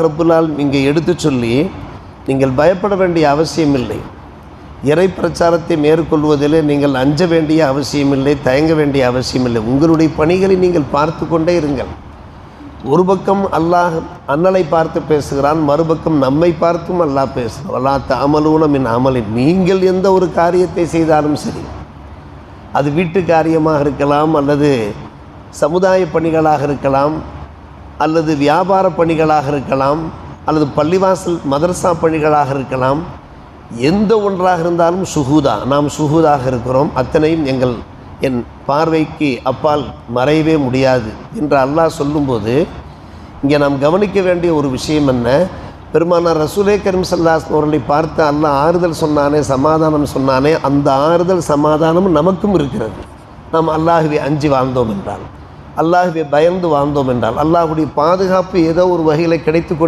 ரப்புல் இங்கே எடுத்து சொல்லி நீங்கள் பயப்பட வேண்டிய அவசியமில்லை. இறை பிரச்சாரத்தை மேற்கொள்வதிலே நீங்கள் அஞ்ச வேண்டிய அவசியமில்லை, தயங்க வேண்டிய அவசியமில்லை. உங்களுடைய பணிகளை நீங்கள் பார்த்து கொண்டே இருங்கள். ஒரு பக்கம் அல்லாஹ் அண்ணலை பார்த்து பேசுகிறான், மறுபக்கம் நம்மை பார்த்தும் அல்லாஹ் பேசுகிறான். வலா தஅமலூன மின் அமலின், நீங்கள் எந்த ஒரு காரியத்தை செய்தாலும் சரி, அது வீட்டு காரியமாக இருக்கலாம், அல்லது சமுதாய பணிகளாக இருக்கலாம், அல்லது வியாபார பணிகளாக இருக்கலாம், அல்லது பள்ளிவாசல் மதரசா பணிகளாக இருக்கலாம். எந்த ஒன்றாக இருந்தாலும் சுஹூதா, நாம் சுஹூதாக இருக்கிறோம், அத்தனையும் என் பார்வைக்கு அப்பால் மறையவே முடியாது என்று அல்லாஹ் சொல்லும்போது இங்கே நாம் கவனிக்க வேண்டிய ஒரு விஷயம் என்ன? பெருமானார் ரசூலே கரீம் ஸல்லல்லாஹு அலைஹி வஸல்லம் அவர்களை பார்த்து அல்லாஹ் ஆறுதல் சொன்னானே, சமாதானம் சொன்னானே, அந்த ஆறுதல் சமாதானம் நமக்கும் இருக்கிறது. நாம் அல்லாஹ்வை அஞ்சி வாழ்ந்தோம் என்றால், அல்லாஹ்வை பயந்து வாழ்ந்தோம் என்றால், அல்லாஹ்வுடைய பாதுகாப்பு ஏதோ ஒரு வகையில் கிடைத்து கொண்டு